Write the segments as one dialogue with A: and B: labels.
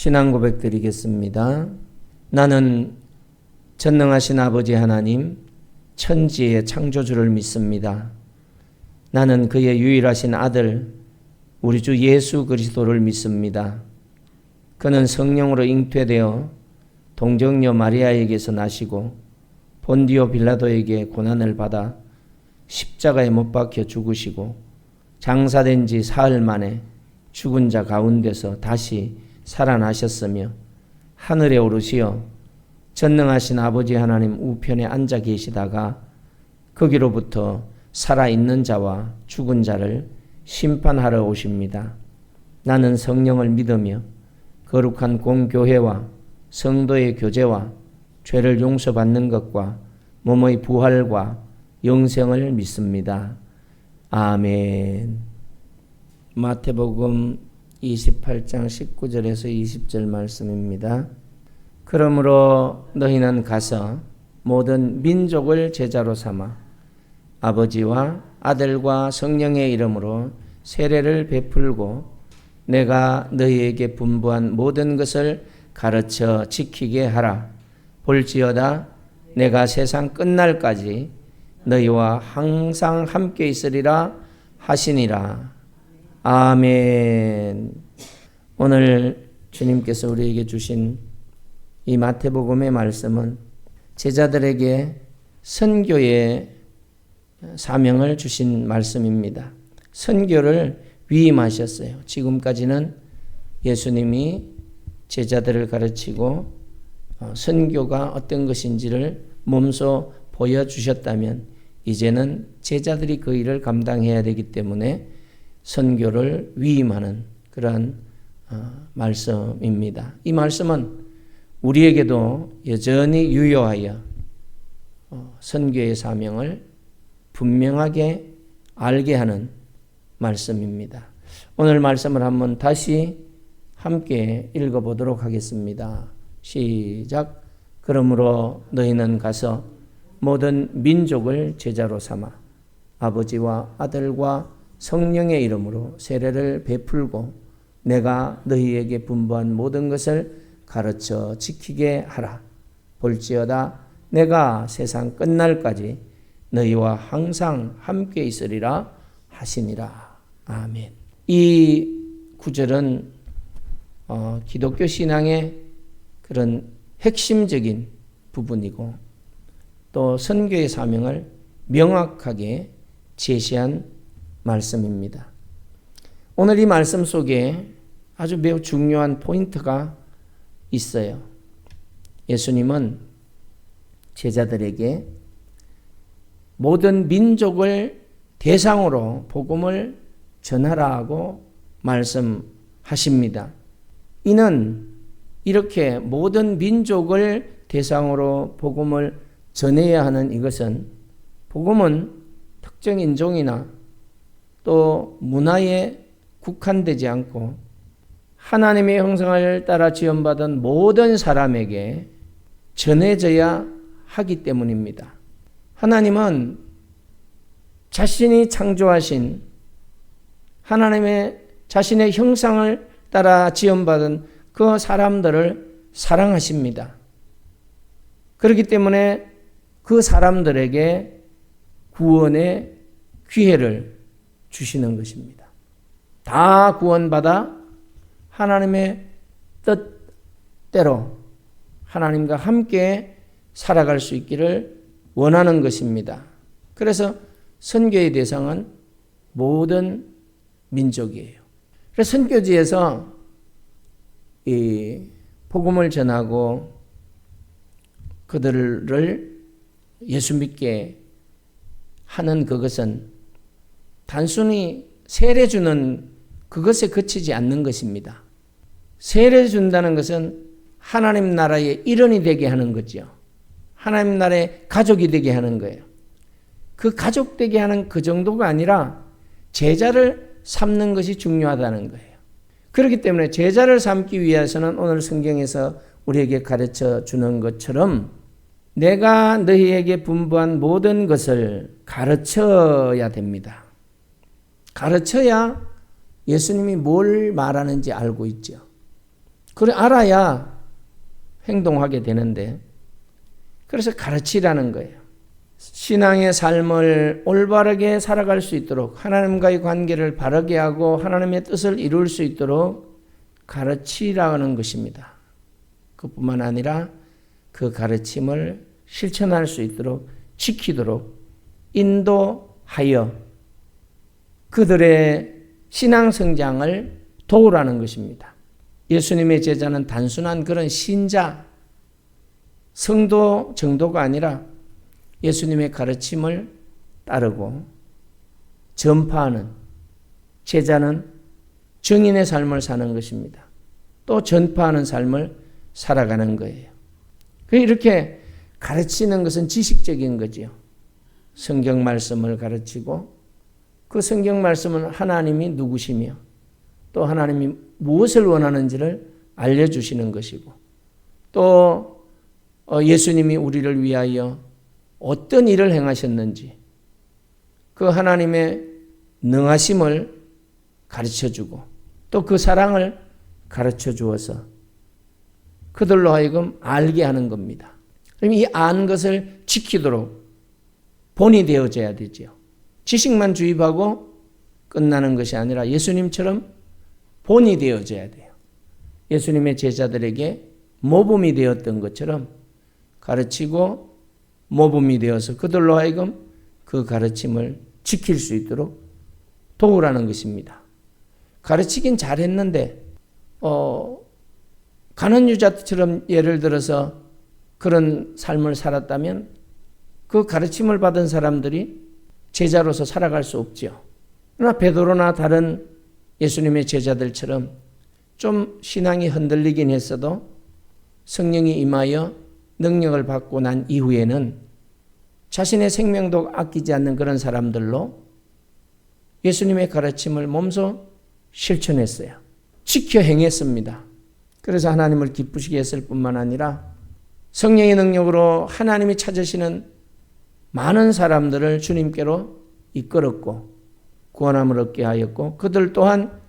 A: 신앙 고백 드리겠습니다. 나는 전능하신 아버지 하나님, 천지의 창조주를 믿습니다. 나는 그의 유일하신 아들, 우리 주 예수 그리스도를 믿습니다. 그는 성령으로 잉태되어 동정녀 마리아에게서 나시고 본디오 빌라도에게 고난을 받아 십자가에 못 박혀 죽으시고 장사된 지 사흘 만에 죽은 자 가운데서 다시 살아나셨으며 하늘에 오르시어 전능하신 아버지 하나님 우편에 앉아 계시다가 거기로부터 살아있는 자와 죽은 자를 심판하러 오십니다. 나는 성령을 믿으며 거룩한 공교회와 성도의 교제와 죄를 용서받는 것과 몸의 부활과 영생을 믿습니다. 아멘. 마태복음 28장 19절에서 20절 말씀입니다. 그러므로 너희는 가서 모든 민족을 제자로 삼아 아버지와 아들과 성령의 이름으로 세례를 베풀고 내가 너희에게 분부한 모든 것을 가르쳐 지키게 하라. 볼지어다 내가 세상 끝날까지 너희와 항상 함께 있으리라 하시니라. 아멘. 오늘 주님께서 우리에게 주신 이 마태복음의 말씀은 제자들에게 선교의 사명을 주신 말씀입니다. 선교를 위임하셨어요. 지금까지는 예수님이 제자들을 가르치고 선교가 어떤 것인지를 몸소 보여주셨다면 이제는 제자들이 그 일을 감당해야 되기 때문에 선교를 위임하는 그러한 말씀입니다. 이 말씀은 우리에게도 여전히 유효하여 선교의 사명을 분명하게 알게 하는 말씀입니다. 오늘 말씀을 한번 다시 함께 읽어보도록 하겠습니다. 시작. 그러므로 너희는 가서 모든 민족을 제자로 삼아 아버지와 아들과 성령의 이름으로 세례를 베풀고 내가 너희에게 분부한 모든 것을 가르쳐 지키게 하라. 볼지어다 내가 세상 끝날까지 너희와 항상 함께 있으리라 하시니라. 아멘. 이 구절은 기독교 신앙의 그런 핵심적인 부분이고 또 선교의 사명을 명확하게 제시한 말씀입니다. 오늘 이 말씀 속에 아주 매우 중요한 포인트가 있어요. 예수님은 제자들에게 모든 민족을 대상으로 복음을 전하라고 말씀하십니다. 이는 이렇게 모든 민족을 대상으로 복음을 전해야 하는 이것은 복음은 특정 인종이나 또 문화에 국한되지 않고 하나님의 형상을 따라 지음받은 모든 사람에게 전해져야 하기 때문입니다. 하나님은 자신이 창조하신 하나님의 자신의 형상을 따라 지음받은 그 사람들을 사랑하십니다. 그렇기 때문에 그 사람들에게 구원의 기회를 주시는 것입니다. 다 구원받아 하나님의 뜻대로 하나님과 함께 살아갈 수 있기를 원하는 것입니다. 그래서 선교의 대상은 모든 민족이에요. 그래서 선교지에서 이 복음을 전하고 그들을 예수 믿게 하는 그것은 단순히 세례 주는 그것에 그치지 않는 것입니다. 세례 준다는 것은 하나님 나라의 일원이 되게 하는 거죠. 하나님 나라의 가족이 되게 하는 거예요. 그 가족 되게 하는 그 정도가 아니라 제자를 삼는 것이 중요하다는 거예요. 그렇기 때문에 제자를 삼기 위해서는 오늘 성경에서 우리에게 가르쳐 주는 것처럼 내가 너희에게 분부한 모든 것을 가르쳐야 됩니다. 가르쳐야 예수님이 뭘 말하는지 알고 있죠. 그래 알아야 행동하게 되는데, 그래서 가르치라는 거예요. 신앙의 삶을 올바르게 살아갈 수 있도록, 하나님과의 관계를 바르게 하고 하나님의 뜻을 이룰 수 있도록 가르치라는 것입니다. 그뿐만 아니라 그 가르침을 실천할 수 있도록, 지키도록 인도하여 그들의 신앙 성장을 도우라는 것입니다. 예수님의 제자는 단순한 그런 신자, 성도 정도가 아니라 예수님의 가르침을 따르고 전파하는, 제자는 증인의 삶을 사는 것입니다. 또 전파하는 삶을 살아가는 거예요. 이렇게 가르치는 것은 지식적인 거지요. 성경 말씀을 가르치고 그 성경 말씀은 하나님이 누구시며 또 하나님이 무엇을 원하는지를 알려주시는 것이고, 또 예수님이 우리를 위하여 어떤 일을 행하셨는지 그 하나님의 능하심을 가르쳐주고 또 그 사랑을 가르쳐 주어서 그들로 하여금 알게 하는 겁니다. 그럼 이 아는 것을 지키도록 본이 되어져야 되죠. 지식만 주입하고 끝나는 것이 아니라 예수님처럼 본이 되어져야 돼요. 예수님의 제자들에게 모범이 되었던 것처럼 가르치고 모범이 되어서 그들로 하여금 그 가르침을 지킬 수 있도록 도우라는 것입니다. 가르치긴 잘했는데 가는 유자처럼 예를 들어서 그런 삶을 살았다면 그 가르침을 받은 사람들이 제자로서 살아갈 수 없지요. 그러나 베드로나 다른 예수님의 제자들처럼 좀 신앙이 흔들리긴 했어도 성령이 임하여 능력을 받고 난 이후에는 자신의 생명도 아끼지 않는 그런 사람들로 예수님의 가르침을 몸소 실천했어요. 지켜 행했습니다. 그래서 하나님을 기쁘시게 했을 뿐만 아니라 성령의 능력으로 하나님이 찾으시는 많은 사람들을 주님께로 이끌었고 구원함을 얻게 하였고, 그들 또한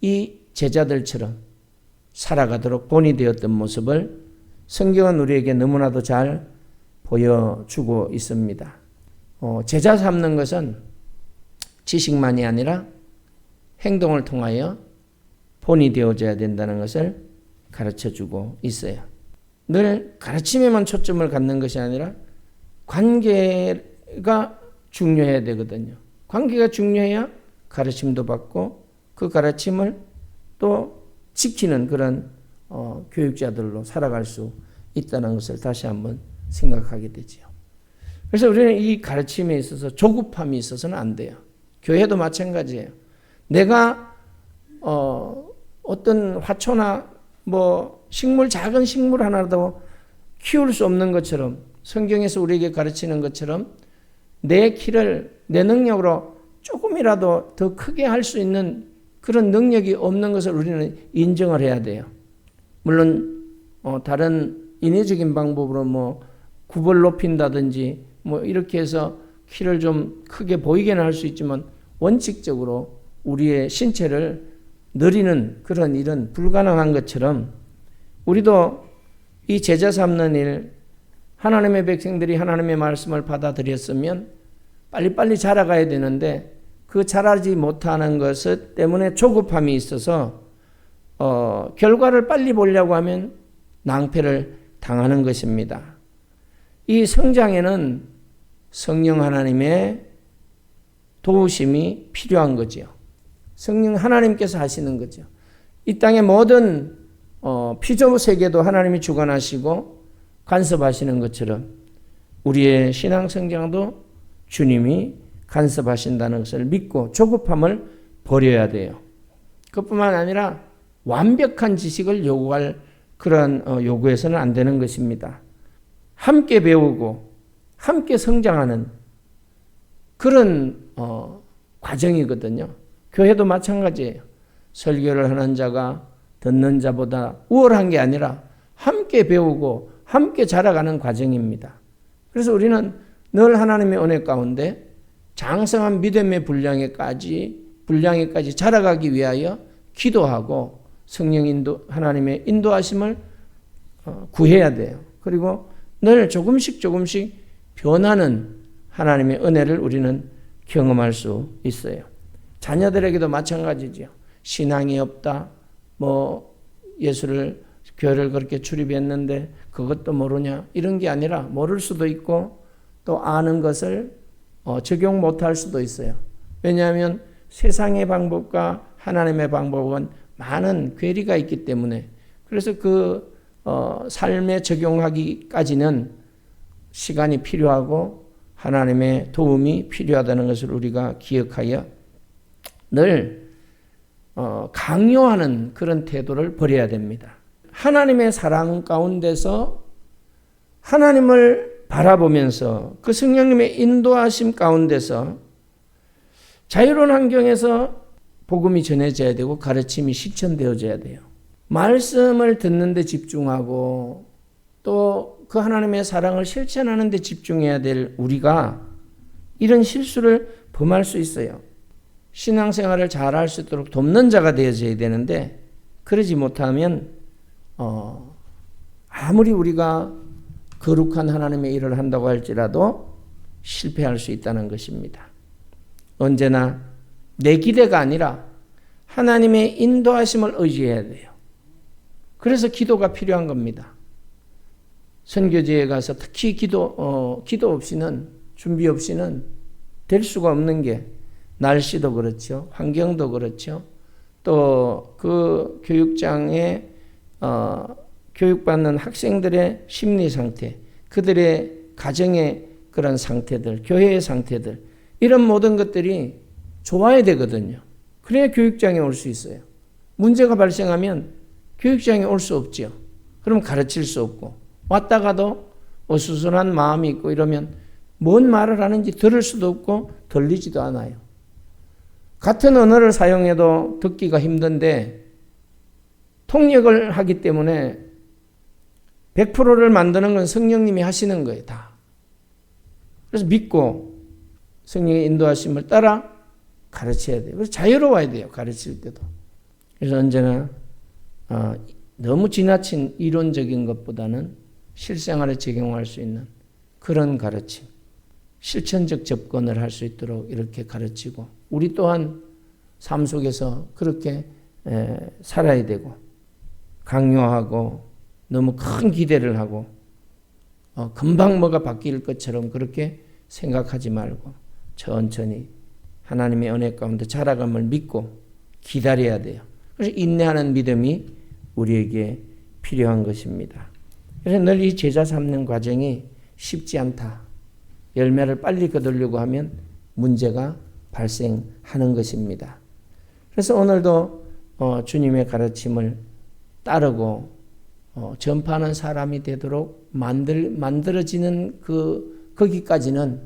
A: 이 제자들처럼 살아가도록 본이 되었던 모습을 성경은 우리에게 너무나도 잘 보여주고 있습니다. 제자 삼는 것은 지식만이 아니라 행동을 통하여 본이 되어져야 된다는 것을 가르쳐주고 있어요. 늘 가르침에만 초점을 갖는 것이 아니라 관계가 중요해야 되거든요. 관계가 중요해야 가르침도 받고 그 가르침을 또 지키는 그런 교육자들로 살아갈 수 있다는 것을 다시 한번 생각하게 되죠. 그래서 우리는 이 가르침에 있어서 조급함이 있어서는 안 돼요. 교회도 마찬가지예요. 내가 어떤 화초나 식물, 작은 식물 하나도 키울 수 없는 것처럼, 성경에서 우리에게 가르치는 것처럼 내 키를 내 능력으로 조금이라도 더 크게 할 수 있는 그런 능력이 없는 것을 우리는 인정을 해야 돼요. 물론 다른 인위적인 방법으로 굽을 높인다든지 이렇게 해서 키를 좀 크게 보이게는 할 수 있지만 원칙적으로 우리의 신체를 늘리는 그런 일은 불가능한 것처럼 우리도 이 제자 삼는 일, 하나님의 백성들이 하나님의 말씀을 받아들였으면 빨리빨리 자라가야 되는데 그 자라지 못하는 것 때문에 조급함이 있어서 결과를 빨리 보려고 하면 낭패를 당하는 것입니다. 이 성장에는 성령 하나님의 도우심이 필요한 거죠. 성령 하나님께서 하시는 거죠. 이 땅의 모든 피조 세계도 하나님이 주관하시고 간섭하시는 것처럼 우리의 신앙 성장도 주님이 간섭하신다는 것을 믿고 조급함을 버려야 돼요. 그뿐만 아니라 완벽한 지식을 요구할 그런 요구해서는 안 되는 것입니다. 함께 배우고 함께 성장하는 그런 과정이거든요. 교회도 마찬가지예요. 설교를 하는 자가 듣는 자보다 우월한 게 아니라 함께 배우고 함께 자라가는 과정입니다. 그래서 우리는 늘 하나님의 은혜 가운데 장성한 믿음의 분량에까지 자라가기 위하여 기도하고 성령 하나님의 인도하심을 구해야 돼요. 그리고 늘 조금씩 변하는 하나님의 은혜를 우리는 경험할 수 있어요. 자녀들에게도 마찬가지죠. 신앙이 없다. 예수를 교회를 그렇게 출입했는데 그것도 모르냐. 이런 게 아니라 모를 수도 있고 또 아는 것을 적용 못할 수도 있어요. 왜냐하면 세상의 방법과 하나님의 방법은 많은 괴리가 있기 때문에 그래서 그 삶에 적용하기까지는 시간이 필요하고 하나님의 도움이 필요하다는 것을 우리가 기억하여 늘 강요하는 그런 태도를 버려야 됩니다. 하나님의 사랑 가운데서 하나님을 바라보면서 그 성령님의 인도하심 가운데서 자유로운 환경에서 복음이 전해져야 되고 가르침이 실천되어져야 돼요. 말씀을 듣는 데 집중하고 또 그 하나님의 사랑을 실천하는 데 집중해야 될 우리가 이런 실수를 범할 수 있어요. 신앙생활을 잘할 수 있도록 돕는 자가 되어져야 되는데 그러지 못하면 아무리 우리가 거룩한 하나님의 일을 한다고 할지라도 실패할 수 있다는 것입니다. 언제나 내 기대가 아니라 하나님의 인도하심을 의지해야 돼요. 그래서 기도가 필요한 겁니다. 선교지에 가서 특히 기도 없이는, 준비 없이는 될 수가 없는 게 날씨도 그렇죠. 환경도 그렇죠. 또 그 교육장에 교육받는 학생들의 심리 상태, 그들의 가정의 그런 상태들, 교회의 상태들, 이런 모든 것들이 좋아야 되거든요. 그래야 교육장에 올 수 있어요. 문제가 발생하면 교육장에 올 수 없죠. 그럼 가르칠 수 없고 왔다가도 어수선한 마음이 있고 이러면 뭔 말을 하는지 들을 수도 없고 들리지도 않아요. 같은 언어를 사용해도 듣기가 힘든데 통역을 하기 때문에 100%를 만드는 건 성령님이 하시는 거예요. 다. 그래서 믿고 성령의 인도하심을 따라 가르쳐야 돼요. 그래서 자유로워야 돼요. 가르칠 때도. 그래서 언제나 너무 지나친 이론적인 것보다는 실생활에 적용할 수 있는 그런 가르침, 실천적 접근을 할 수 있도록 이렇게 가르치고 우리 또한 삶 속에서 그렇게 살아야 되고 강요하고 너무 큰 기대를 하고 금방 뭐가 바뀔 것처럼 그렇게 생각하지 말고 천천히 하나님의 은혜 가운데 자라감을 믿고 기다려야 돼요. 그래서 인내하는 믿음이 우리에게 필요한 것입니다. 그래서 늘 이 제자 삼는 과정이 쉽지 않다. 열매를 빨리 거두려고 하면 문제가 발생하는 것입니다. 그래서 오늘도 주님의 가르침을 따르고 전파하는 사람이 되도록 만들어지는 거기까지는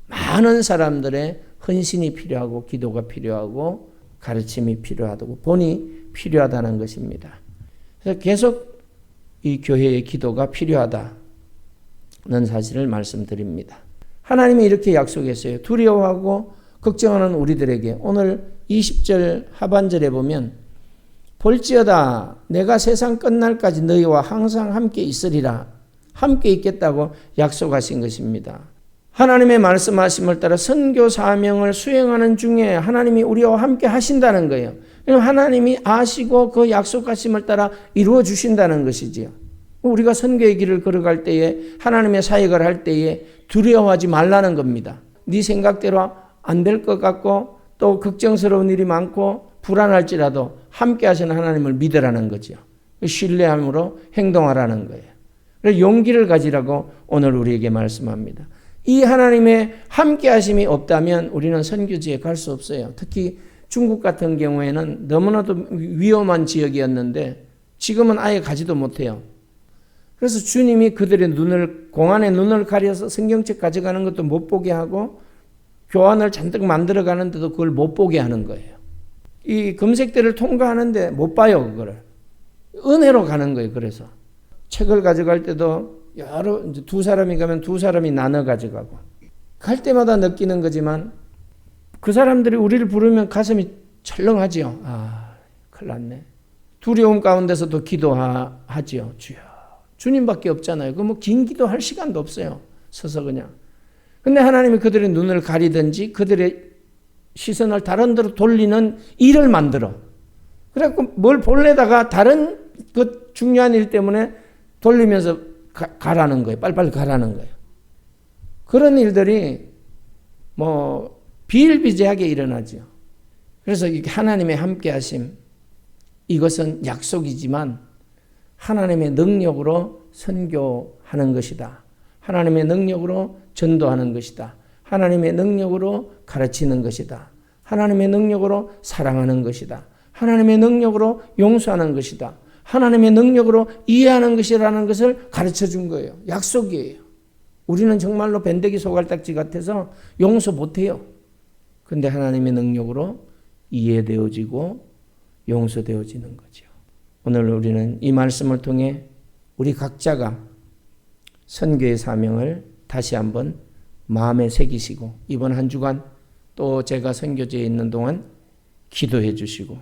A: 많은 사람들의 헌신이 필요하고 기도가 필요하고 가르침이 필요하다고 본이 필요하다는 것입니다. 그래서 계속 이 교회의 기도가 필요하다는 사실을 말씀드립니다. 하나님이 이렇게 약속했어요. 두려워하고 걱정하는 우리들에게 오늘 20절 하반절에 보면 볼지어다 내가 세상 끝날까지 너희와 항상 함께 있으리라. 함께 있겠다고 약속하신 것입니다. 하나님의 말씀하심을 따라 선교 사명을 수행하는 중에 하나님이 우리와 함께 하신다는 거예요. 하나님이 아시고 그 약속하심을 따라 이루어 주신다는 것이지요. 우리가 선교의 길을 걸어갈 때에 하나님의 사역을 할 때에 두려워하지 말라는 겁니다. 네 생각대로 안 될 것 같고 또 걱정스러운 일이 많고 불안할지라도 함께 하시는 하나님을 믿으라는 거죠. 신뢰함으로 행동하라는 거예요. 그래서 용기를 가지라고 오늘 우리에게 말씀합니다. 이 하나님의 함께 하심이 없다면 우리는 선교지에 갈 수 없어요. 특히 중국 같은 경우에는 너무나도 위험한 지역이었는데 지금은 아예 가지도 못해요. 그래서 주님이 그들의 공안의 눈을 가려서 성경책 가져가는 것도 못 보게 하고 교환을 잔뜩 만들어 가는데도 그걸 못 보게 하는 거예요. 이 검색대를 통과하는데 못 봐요, 그거를. 은혜로 가는 거예요, 그래서. 책을 가져갈 때도 이제 두 사람이 가면 두 사람이 나눠 가져가고. 갈 때마다 느끼는 거지만 그 사람들이 우리를 부르면 가슴이 철렁하지요. 큰일 났네. 두려움 가운데서도 기도하지요. 주여. 주님밖에 없잖아요. 그 뭐 긴 기도할 시간도 없어요. 서서 그냥. 근데 하나님이 그들의 눈을 가리든지 그들의 시선을 다른 데로 돌리는 일을 만들어. 그래갖고 뭘 볼래다가 다른 그 중요한 일 때문에 돌리면서 가라는 거예요. 빨리빨리 가라는 거예요. 그런 일들이 뭐 비일비재하게 일어나죠. 그래서 하나님의 함께하심, 이것은 약속이지만 하나님의 능력으로 선교하는 것이다. 하나님의 능력으로 전도하는 것이다. 하나님의 능력으로 가르치는 것이다. 하나님의 능력으로 사랑하는 것이다. 하나님의 능력으로 용서하는 것이다. 하나님의 능력으로 이해하는 것이라는 것을 가르쳐 준 거예요. 약속이에요. 우리는 정말로 밴데기 소갈딱지 같아서 용서 못해요. 근데 하나님의 능력으로 이해되어지고 용서되어지는 거죠. 오늘 우리는 이 말씀을 통해 우리 각자가 선교의 사명을 다시 한번 마음에 새기시고 이번 한 주간 또 제가 선교지에 있는 동안 기도해 주시고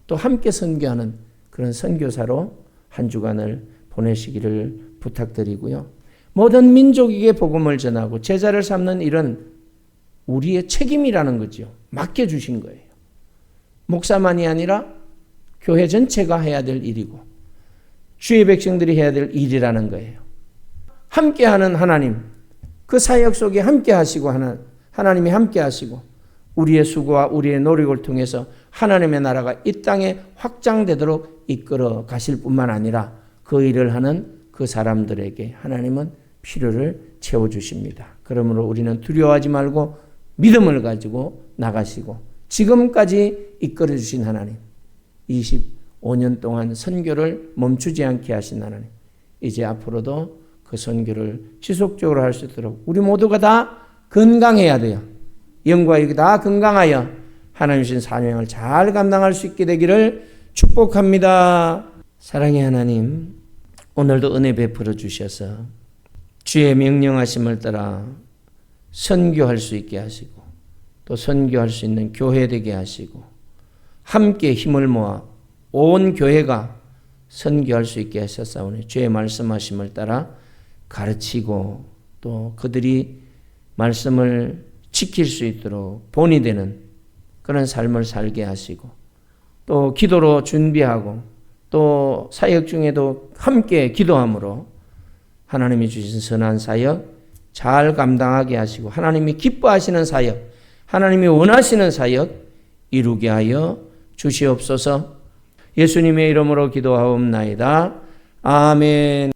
A: 또 함께 선교하는 그런 선교사로 한 주간을 보내시기를 부탁드리고요. 모든 민족에게 복음을 전하고 제자를 삼는 일은 우리의 책임이라는 거죠. 맡겨주신 거예요. 목사만이 아니라 교회 전체가 해야 될 일이고 주의 백성들이 해야 될 일이라는 거예요. 함께하는 하나님, 그 사역 속에 함께하시고 하나님이 함께하시고 우리의 수고와 우리의 노력을 통해서 하나님의 나라가 이 땅에 확장되도록 이끌어 가실 뿐만 아니라 그 일을 하는 그 사람들에게 하나님은 필요를 채워주십니다. 그러므로 우리는 두려워하지 말고 믿음을 가지고 나가시고 지금까지 이끌어 주신 하나님, 25년 동안 선교를 멈추지 않게 하신 하나님, 이제 앞으로도 그 선교를 지속적으로 할 수 있도록 우리 모두가 다 건강해야 돼요. 영과 육이 다 건강하여 하나님 주신 사명을 잘 감당할 수 있게 되기를 축복합니다. 사랑의 하나님, 오늘도 은혜 베풀어 주셔서 주의 명령하심을 따라 선교할 수 있게 하시고 또 선교할 수 있는 교회 되게 하시고 함께 힘을 모아 온 교회가 선교할 수 있게 하셨사오니 주의 말씀하심을 따라 가르치고 또 그들이 말씀을 지킬 수 있도록 본이 되는 그런 삶을 살게 하시고 또 기도로 준비하고 또 사역 중에도 함께 기도함으로 하나님이 주신 선한 사역 잘 감당하게 하시고 하나님이 기뻐하시는 사역, 하나님이 원하시는 사역 이루게 하여 주시옵소서. 예수님의 이름으로 기도하옵나이다. 아멘.